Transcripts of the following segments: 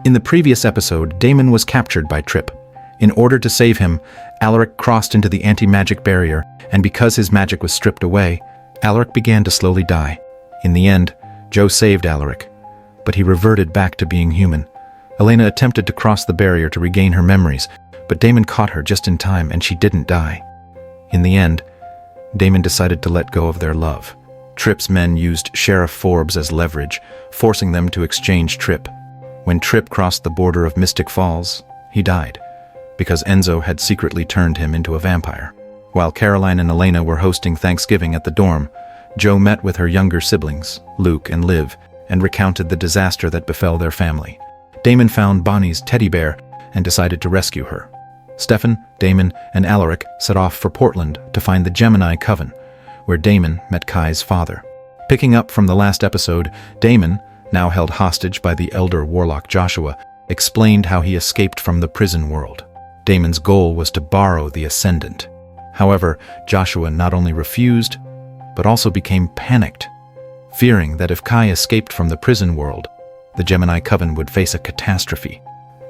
In the previous episode, Damon was captured by Tripp. In order to save him, Alaric crossed into the anti-magic barrier, and because his magic was stripped away, Alaric began to slowly die. In the end, Joe saved Alaric, but he reverted back to being human. Elena attempted to cross the barrier to regain her memories, but Damon caught her just in time and she didn't die. In the end, Damon decided to let go of their love. Tripp's men used Sheriff Forbes as leverage, forcing them to exchange Tripp. When Tripp crossed the border of Mystic Falls, he died, because Enzo had secretly turned him into a vampire. While Caroline and Elena were hosting Thanksgiving at the dorm, Joe met with her younger siblings, Luke and Liv, and recounted the disaster that befell their family. Damon found Bonnie's teddy bear and decided to rescue her. Stefan, Damon, and Alaric set off for Portland to find the Gemini coven, where Damon met Kai's father. Picking up from the last episode, Damon, now held hostage by the elder warlock Joshua, explained how he escaped from the prison world. Damon's goal was to borrow the Ascendant. However, Joshua not only refused, but also became panicked, fearing that if Kai escaped from the prison world, the Gemini coven would face a catastrophe.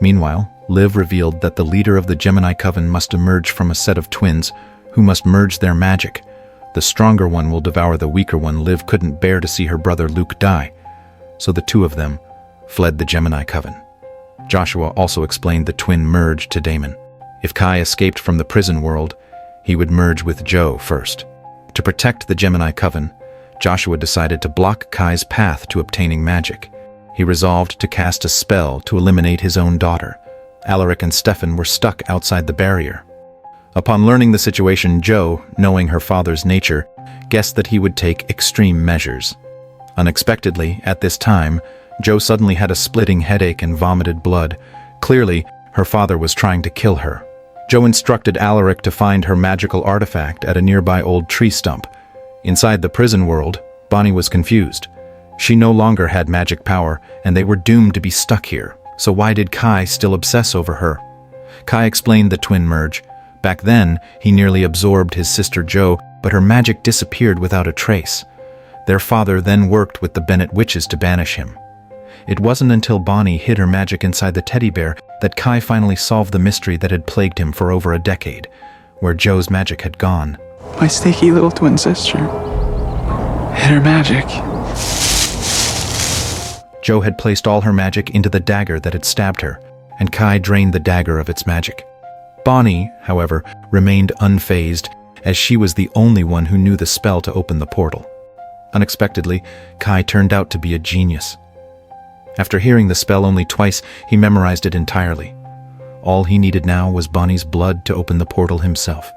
Meanwhile, Liv revealed that the leader of the Gemini coven must emerge from a set of twins who must merge their magic. The stronger one will devour the weaker one. Liv couldn't bear to see her brother Luke die, so the two of them fled the Gemini coven. Joshua also explained the twin merge to Damon. If Kai escaped from the prison world, he would merge with Joe first. To protect the Gemini coven, Joshua decided to block Kai's path to obtaining magic. He resolved to cast a spell to eliminate his own daughter. Alaric and Stefan were stuck outside the barrier. Upon learning the situation, Joe, knowing her father's nature, guessed that he would take extreme measures. Unexpectedly, at this time, Joe suddenly had a splitting headache and vomited blood. Clearly, her father was trying to kill her. Joe instructed Alaric to find her magical artifact at a nearby old tree stump. Inside the prison world, Bonnie was confused. She no longer had magic power, and they were doomed to be stuck here. So why did Kai still obsess over her? Kai explained the twin merge. Back then, he nearly absorbed his sister Joe, but her magic disappeared without a trace. Their father then worked with the Bennett witches to banish him. It wasn't until Bonnie hid her magic inside the teddy bear that Kai finally solved the mystery that had plagued him for over a decade, where Joe's magic had gone. My sneaky little twin sister hid her magic. Joe had placed all her magic into the dagger that had stabbed her, and Kai drained the dagger of its magic. Bonnie, however, remained unfazed, as she was the only one who knew the spell to open the portal. Unexpectedly, Kai turned out to be a genius. After hearing the spell only twice, he memorized it entirely. All he needed now was Bonnie's blood to open the portal himself.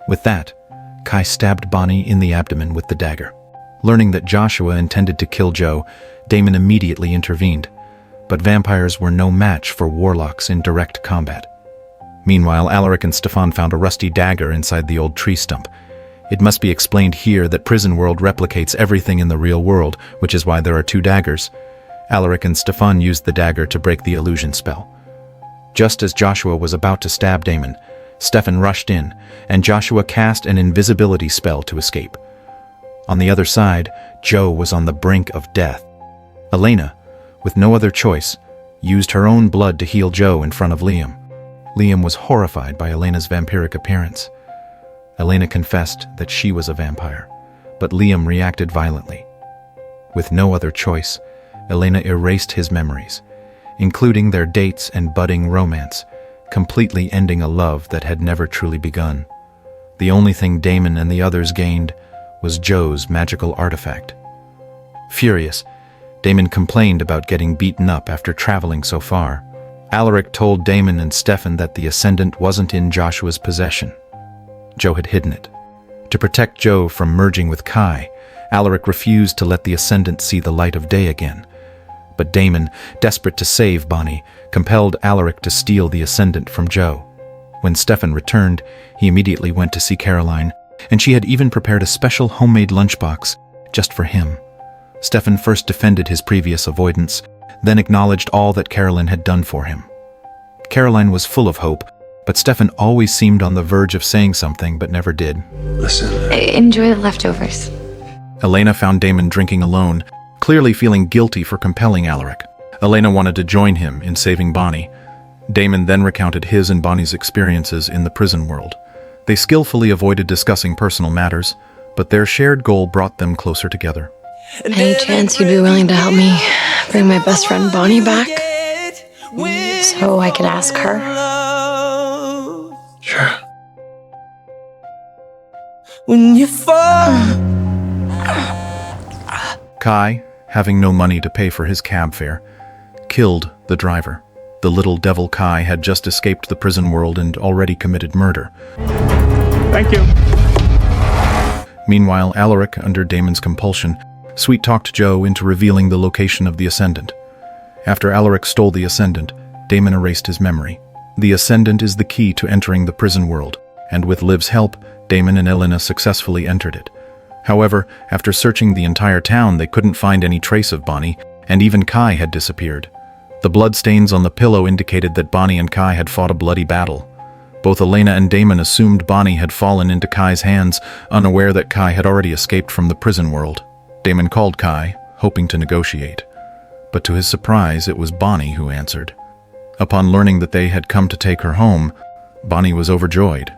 With that, Kai stabbed Bonnie in the abdomen with the dagger. Learning that Joshua intended to kill Joe, Damon immediately intervened, but vampires were no match for warlocks in direct combat. Meanwhile, Alaric and Stefan found a rusty dagger inside the old tree stump. It must be explained here that prison world replicates everything in the real world, which is why there are two daggers. Alaric and Stefan used the dagger to break the illusion spell. Just as Joshua was about to stab Damon, Stefan rushed in, and Joshua cast an invisibility spell to escape. On the other side, Joe was on the brink of death. Elena, with no other choice, used her own blood to heal Joe in front of Liam. Liam was horrified by Elena's vampiric appearance. Elena confessed that she was a vampire, but Liam reacted violently. With no other choice, Elena erased his memories, including their dates and budding romance, completely ending a love that had never truly begun. The only thing Damon and the others gained was Joe's magical artifact. Furious, Damon complained about getting beaten up after traveling so far. Alaric told Damon and Stefan that the Ascendant wasn't in Joshua's possession. Joe had hidden it. To protect Joe from merging with Kai, Alaric refused to let the Ascendant see the light of day again. But Damon, desperate to save Bonnie, compelled Alaric to steal the Ascendant from Joe. When Stefan returned, he immediately went to see Caroline, and she had even prepared a special homemade lunchbox just for him. Stefan first defended his previous avoidance, then acknowledged all that Caroline had done for him. Caroline was full of hope, but Stefan always seemed on the verge of saying something but never did. Listen. Enjoy the leftovers. Elena found Damon drinking alone, clearly feeling guilty for compelling Alaric. Elena wanted to join him in saving Bonnie. Damon then recounted his and Bonnie's experiences in the prison world. They skillfully avoided discussing personal matters, but their shared goal brought them closer together. Any chance you'd be willing to help me bring my best friend Bonnie back? So I could ask her? Sure. When you fall. Kai, having no money to pay for his cab fare, killed the driver. The little devil Kai had just escaped the prison world and already committed murder. Thank you. Meanwhile, Alaric, under Damon's compulsion, sweet-talked Joe into revealing the location of the Ascendant. After Alaric stole the Ascendant, Damon erased his memory. The Ascendant is the key to entering the prison world, and with Liv's help, Damon and Elena successfully entered it. However, after searching the entire town, they couldn't find any trace of Bonnie, and even Kai had disappeared. The bloodstains on the pillow indicated that Bonnie and Kai had fought a bloody battle. Both Elena and Damon assumed Bonnie had fallen into Kai's hands, unaware that Kai had already escaped from the prison world. Damon called Kai, hoping to negotiate. But to his surprise, it was Bonnie who answered. Upon learning that they had come to take her home, Bonnie was overjoyed.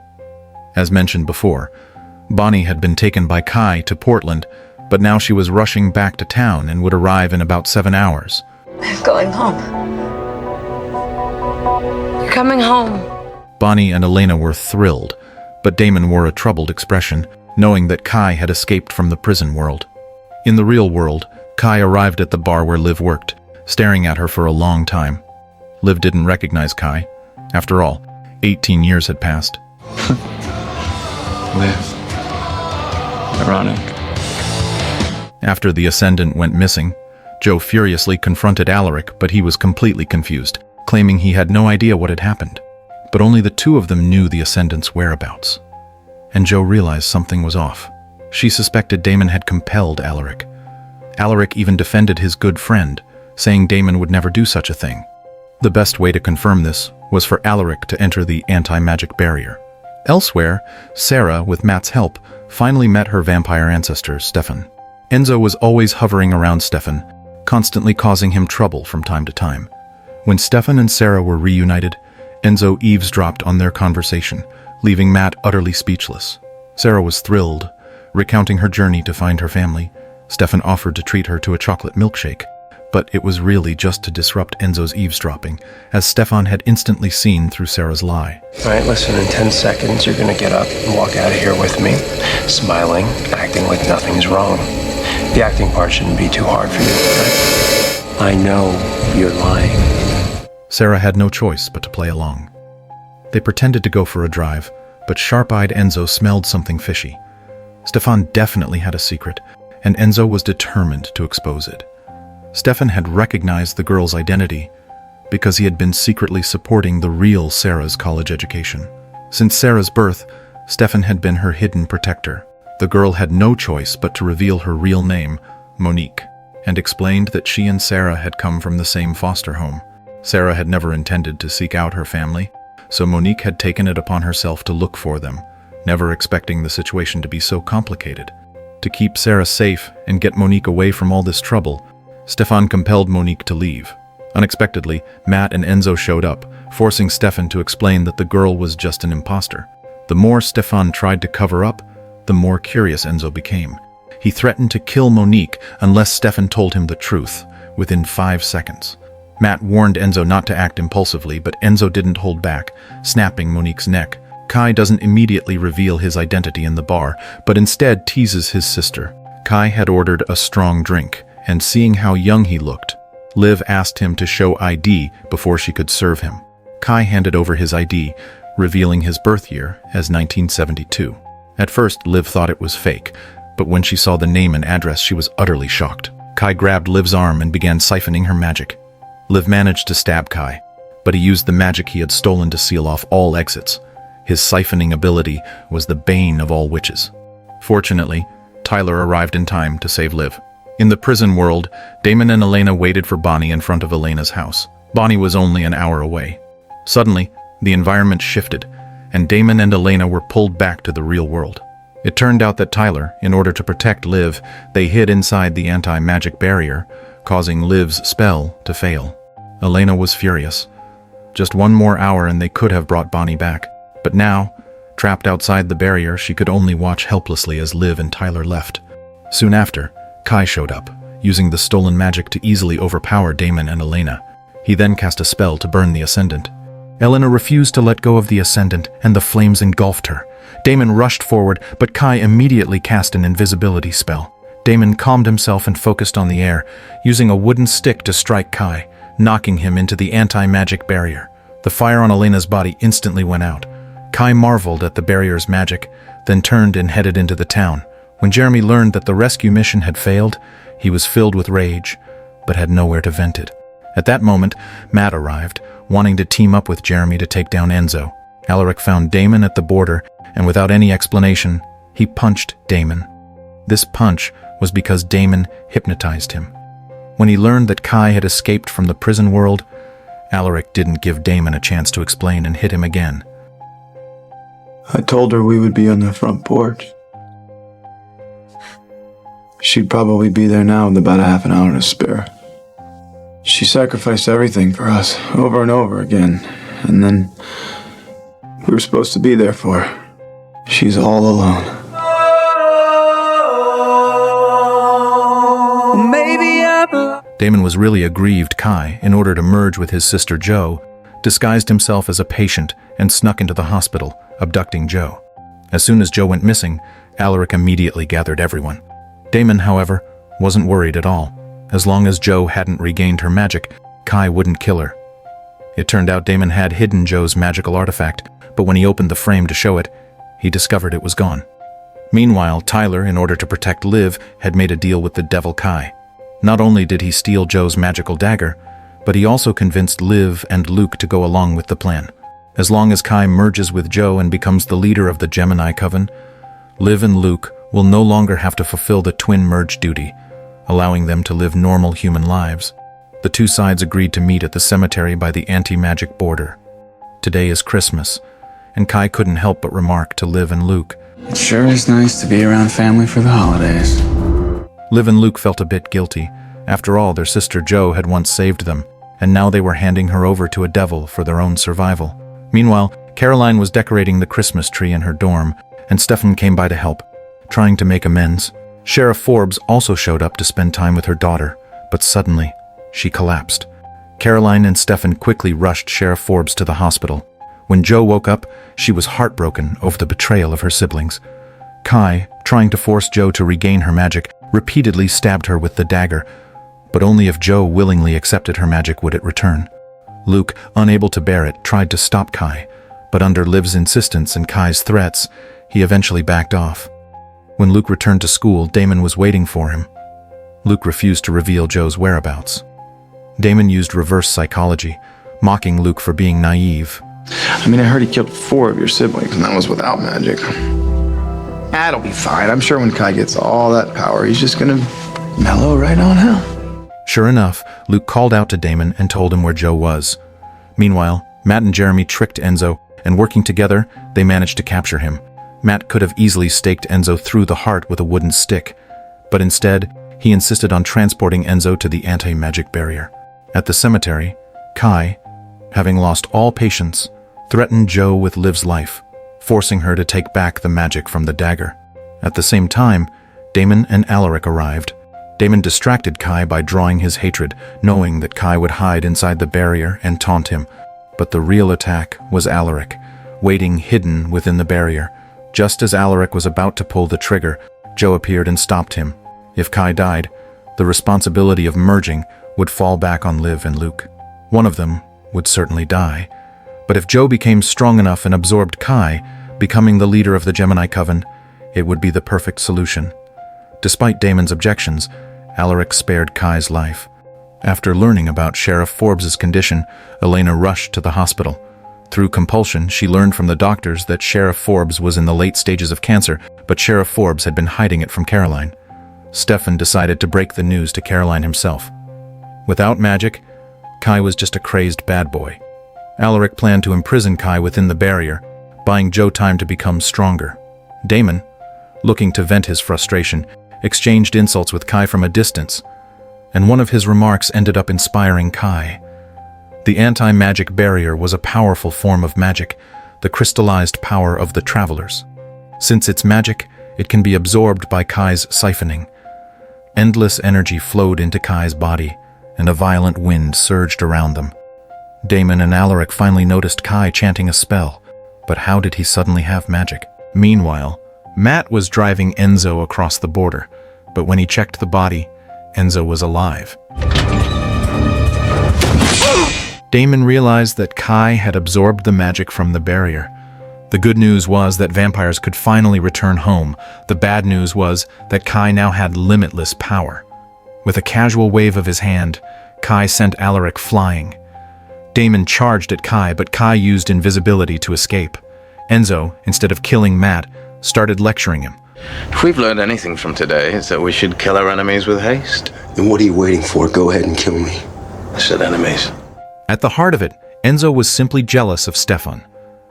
As mentioned before, Bonnie had been taken by Kai to Portland, but now she was rushing back to town and would arrive in about 7 hours. I'm going home. You're coming home. Bonnie and Elena were thrilled, but Damon wore a troubled expression, knowing that Kai had escaped from the prison world. In the real world, Kai arrived at the bar where Liv worked, staring at her for a long time. Liv didn't recognize Kai. After all, 18 years had passed. Liv. Ironic. After the Ascendant went missing, Joe furiously confronted Alaric, but he was completely confused, claiming he had no idea what had happened. But only the two of them knew the Ascendant's whereabouts. And Joe realized something was off. She suspected Damon had compelled Alaric. Alaric even defended his good friend, saying Damon would never do such a thing. The best way to confirm this was for Alaric to enter the anti-magic barrier. Elsewhere, Sarah, with Matt's help, finally met her vampire ancestor, Stefan. Enzo was always hovering around Stefan, constantly causing him trouble from time to time. When Stefan and Sarah were reunited, Enzo eavesdropped on their conversation, leaving Matt utterly speechless. Sarah was thrilled, recounting her journey to find her family. Stefan offered to treat her to a chocolate milkshake, but it was really just to disrupt Enzo's eavesdropping, as Stefan had instantly seen through Sarah's lie. All right, listen, in 10 seconds, you're gonna get up and walk out of here with me, smiling, acting like nothing's wrong. The acting part shouldn't be too hard for you, right? I know you're lying. Sarah had no choice but to play along. They pretended to go for a drive, but sharp-eyed Enzo smelled something fishy. Stefan definitely had a secret, and Enzo was determined to expose it. Stefan had recognized the girl's identity because he had been secretly supporting the real Sarah's college education. Since Sarah's birth, Stefan had been her hidden protector. The girl had no choice but to reveal her real name, Monique, and explained that she and Sarah had come from the same foster home. Sarah had never intended to seek out her family, so Monique had taken it upon herself to look for them, never expecting the situation to be so complicated. To keep Sarah safe and get Monique away from all this trouble, Stefan compelled Monique to leave. Unexpectedly, Matt and Enzo showed up, forcing Stefan to explain that the girl was just an imposter. The more Stefan tried to cover up, the more curious Enzo became. He threatened to kill Monique unless Stefan told him the truth, within 5 seconds. Matt warned Enzo not to act impulsively, but Enzo didn't hold back, snapping Monique's neck. Kai doesn't immediately reveal his identity in the bar, but instead teases his sister. Kai had ordered a strong drink, and seeing how young he looked, Liv asked him to show ID before she could serve him. Kai handed over his ID, revealing his birth year as 1972. At first, Liv thought it was fake, but when she saw the name and address, she was utterly shocked. Kai grabbed Liv's arm and began siphoning her magic. Liv managed to stab Kai, but he used the magic he had stolen to seal off all exits. His siphoning ability was the bane of all witches. Fortunately, Tyler arrived in time to save Liv. In the prison world, Damon and Elena waited for Bonnie in front of Elena's house. Bonnie was only an hour away. Suddenly, the environment shifted, and Damon and Elena were pulled back to the real world. It turned out that Tyler, in order to protect Liv, they hid inside the anti-magic barrier, causing Liv's spell to fail. Elena was furious. Just one more hour and they could have brought Bonnie back. But now, trapped outside the barrier, she could only watch helplessly as Liv and Tyler left. Soon after, Kai showed up, using the stolen magic to easily overpower Damon and Elena. He then cast a spell to burn the Ascendant. Elena refused to let go of the Ascendant, and the flames engulfed her. Damon rushed forward, but Kai immediately cast an invisibility spell. Damon calmed himself and focused on the air, using a wooden stick to strike Kai, knocking him into the anti-magic barrier. The fire on Elena's body instantly went out. Kai marveled at the barrier's magic, then turned and headed into the town. When Jeremy learned that the rescue mission had failed, he was filled with rage, but had nowhere to vent it. At that moment, Matt arrived, wanting to team up with Jeremy to take down Enzo. Alaric found Damon at the border, and without any explanation, he punched Damon. This punch was because Damon hypnotized him. When he learned that Kai had escaped from the prison world, Alaric didn't give Damon a chance to explain and hit him again. I told her we would be on the front porch. She'd probably be there now with about a half an hour to spare. She sacrificed everything for us, over and over again, and then we were supposed to be there for her. She's all alone. Damon was really aggrieved. Kai, in order to merge with his sister Jo, disguised himself as a patient and snuck into the hospital, abducting Jo. As soon as Jo went missing, Alaric immediately gathered everyone. Damon, however, wasn't worried at all. As long as Jo hadn't regained her magic, Kai wouldn't kill her. It turned out Damon had hidden Jo's magical artifact, but when he opened the frame to show it, he discovered it was gone. Meanwhile, Tyler, in order to protect Liv, had made a deal with the devil Kai. Not only did he steal Jo's magical dagger, but he also convinced Liv and Luke to go along with the plan. As long as Kai merges with Jo and becomes the leader of the Gemini coven, Liv and Luke will no longer have to fulfill the twin merge duty, allowing them to live normal human lives. The two sides agreed to meet at the cemetery by the anti-magic border. Today is Christmas, and Kai couldn't help but remark to Liv and Luke, It sure is nice to be around family for the holidays. Liv and Luke felt a bit guilty. After all, their sister Jo had once saved them, and now they were handing her over to a devil for their own survival. Meanwhile, Caroline was decorating the Christmas tree in her dorm, and Stefan came by to help, trying to make amends. Sheriff Forbes also showed up to spend time with her daughter, but suddenly, she collapsed. Caroline and Stefan quickly rushed Sheriff Forbes to the hospital. When Jo woke up, she was heartbroken over the betrayal of her siblings. Kai, trying to force Jo to regain her magic, repeatedly stabbed her with the dagger, but only if Jo willingly accepted her magic would it return. Luke, unable to bear it, tried to stop Kai, but under Liv's insistence and Kai's threats, he eventually backed off. When Luke returned to school, Damon was waiting for him. Luke refused to reveal Jo's whereabouts. Damon used reverse psychology, mocking Luke for being naive. I heard he killed 4 of your siblings, and that was without magic. That'll be fine. I'm sure when Kai gets all that power, he's just gonna mellow right on out. Sure enough, Luke called out to Damon and told him where Jo was. Meanwhile, Matt and Jeremy tricked Enzo, and working together, they managed to capture him. Matt could have easily staked Enzo through the heart with a wooden stick, but instead, he insisted on transporting Enzo to the anti-magic barrier. At the cemetery, Kai, having lost all patience, threatened Jo with Liv's life, forcing her to take back the magic from the dagger. At the same time, Damon and Alaric arrived. Damon distracted Kai by drawing his hatred, knowing that Kai would hide inside the barrier and taunt him. But the real attack was Alaric, waiting hidden within the barrier. Just as Alaric was about to pull the trigger, Jo appeared and stopped him. If Kai died, the responsibility of merging would fall back on Liv and Luke. One of them would certainly die. But if Jo became strong enough and absorbed Kai, becoming the leader of the Gemini coven, it would be the perfect solution. Despite Damon's objections, Alaric spared Kai's life. After learning about Sheriff Forbes' condition, Elena rushed to the hospital. Through compulsion, she learned from the doctors that Sheriff Forbes was in the late stages of cancer, but Sheriff Forbes had been hiding it from Caroline. Stefan decided to break the news to Caroline himself. Without magic, Kai was just a crazed bad boy. Alaric planned to imprison Kai within the barrier, buying Jo time to become stronger. Damon, looking to vent his frustration, exchanged insults with Kai from a distance. and one of his remarks ended up inspiring Kai. The anti-magic barrier was a powerful form of magic, the crystallized power of the travelers. Since it's magic, it can be absorbed by Kai's siphoning. Endless energy flowed into Kai's body, and a violent wind surged around them. Damon and Alaric finally noticed Kai chanting a spell, but how did he suddenly have magic? Meanwhile, Matt was driving Enzo across the border, but when he checked the body, Enzo was alive. Damon realized that Kai had absorbed the magic from the barrier. The good news was that vampires could finally return home. The bad news was that Kai now had limitless power. With a casual wave of his hand, Kai sent Alaric flying. Damon charged at Kai, but Kai used invisibility to escape. Enzo, instead of killing Matt, started lecturing him. If we've learned anything from today, it's that we should kill our enemies with haste. Then what are you waiting for? Go ahead and kill me. I said enemies. At the heart of it, Enzo was simply jealous of Stefan.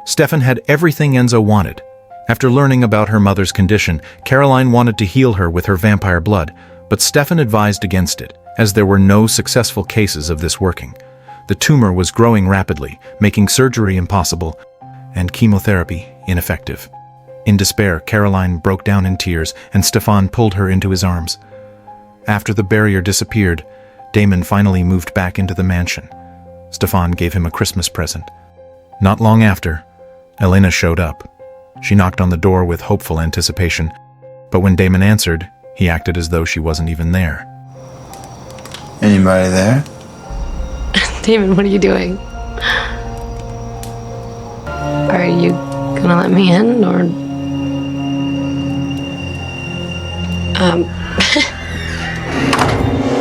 Stefan had everything Enzo wanted. After learning about her mother's condition, Caroline wanted to heal her with her vampire blood, but Stefan advised against it, as there were no successful cases of this working. The tumor was growing rapidly, making surgery impossible, and chemotherapy ineffective. In despair, Caroline broke down in tears, and Stefan pulled her into his arms. After the barrier disappeared, Damon finally moved back into the mansion. Stefan gave him a Christmas present. Not long after, Elena showed up. She knocked on the door with hopeful anticipation, but when Damon answered, he acted as though she wasn't even there. Anybody there? Damon, what are you doing? Are you gonna let me in, or...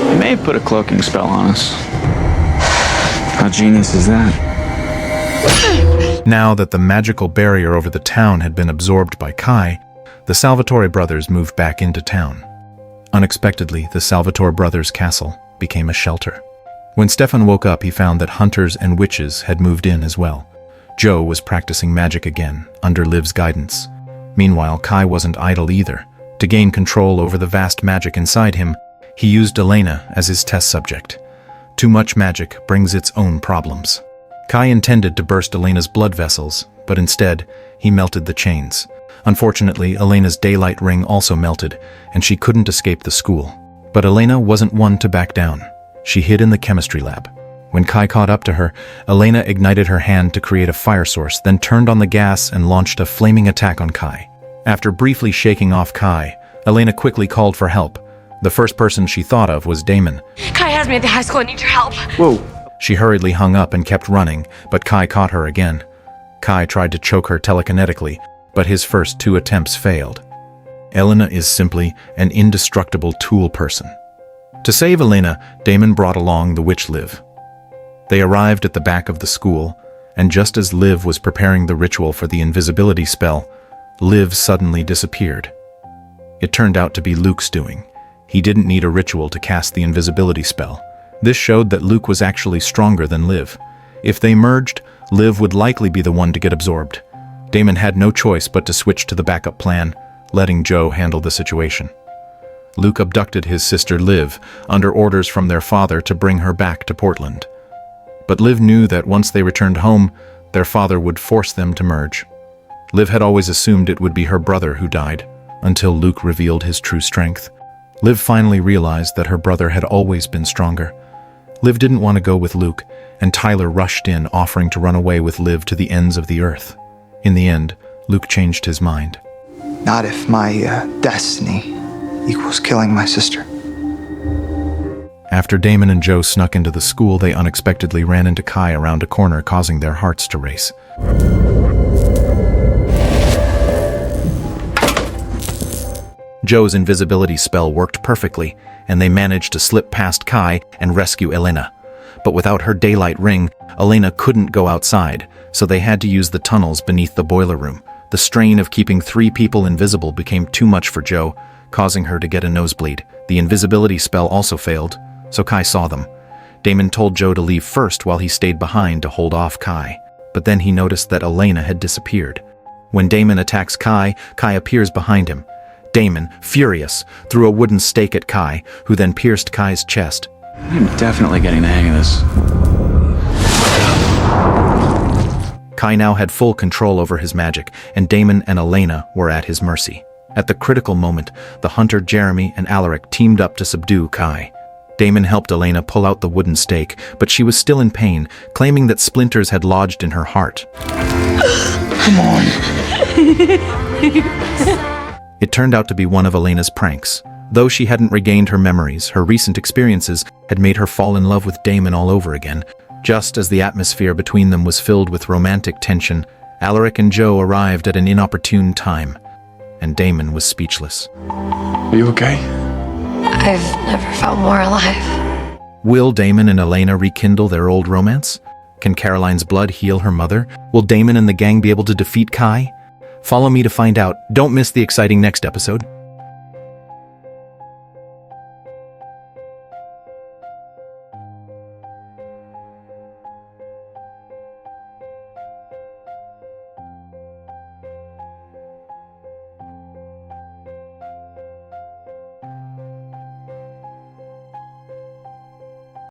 You may have put a cloaking spell on us. How genius is that? Now that the magical barrier over the town had been absorbed by Kai, the Salvatore brothers moved back into town. Unexpectedly, the Salvatore brothers' castle became a shelter. When Stefan woke up, he found that hunters and witches had moved in as well. Joe was practicing magic again, under Liv's guidance. Meanwhile, Kai wasn't idle either. To gain control over the vast magic inside him, he used Elena as his test subject. Too much magic brings its own problems. Kai intended to burst Elena's blood vessels, but instead, he melted the chains. Unfortunately, Elena's daylight ring also melted, and she couldn't escape the school. But Elena wasn't one to back down. She hid in the chemistry lab. When Kai caught up to her, Elena ignited her hand to create a fire source, then turned on the gas and launched a flaming attack on Kai. After briefly shaking off Kai, Elena quickly called for help. The first person she thought of was Damon. Kai has me at the high school. I need your help. Whoa. She hurriedly hung up and kept running, but Kai caught her again. Kai tried to choke her telekinetically, but his first 2 attempts failed. Elena is simply an indestructible tool person. To save Elena, Damon brought along the witch Liv. They arrived at the back of the school, and just as Liv was preparing the ritual for the invisibility spell, Liv suddenly disappeared. It turned out to be Luke's doing. He didn't need a ritual to cast the invisibility spell. This showed that Luke was actually stronger than Liv. If they merged, Liv would likely be the one to get absorbed. Damon had no choice but to switch to the backup plan, letting Joe handle the situation. Luke abducted his sister Liv, under orders from their father to bring her back to Portland. But Liv knew that once they returned home, their father would force them to merge. Liv had always assumed it would be her brother who died, until Luke revealed his true strength. Liv finally realized that her brother had always been stronger. Liv didn't want to go with Luke, and Tyler rushed in, offering to run away with Liv to the ends of the earth. In the end, Luke changed his mind. Not if my destiny equals killing my sister. After Damon and Joe snuck into the school, they unexpectedly ran into Kai around a corner, causing their hearts to race. Joe's invisibility spell worked perfectly, and they managed to slip past Kai and rescue Elena. But without her daylight ring, Elena couldn't go outside, so they had to use the tunnels beneath the boiler room. The strain of keeping 3 people invisible became too much for Joe, causing her to get a nosebleed. The invisibility spell also failed, so Kai saw them. Damon told Joe to leave first while he stayed behind to hold off Kai, but then he noticed that Elena had disappeared. When Damon attacks Kai, Kai appears behind him. Damon, furious, threw a wooden stake at Kai, who then pierced Kai's chest. I'm definitely getting the hang of this. Kai now had full control over his magic, and Damon and Elena were at his mercy. At the critical moment, the hunter Jeremy and Alaric teamed up to subdue Kai. Damon helped Elena pull out the wooden stake, but she was still in pain, claiming that splinters had lodged in her heart. Come on. It turned out to be one of Elena's pranks. Though she hadn't regained her memories, her recent experiences had made her fall in love with Damon all over again. Just as the atmosphere between them was filled with romantic tension, Alaric and Joe arrived at an inopportune time, and Damon was speechless. Are you okay? I've never felt more alive. Will Damon and Elena rekindle their old romance? Can Caroline's blood heal her mother? Will Damon and the gang be able to defeat Kai? Follow me to find out. Don't miss the exciting next episode.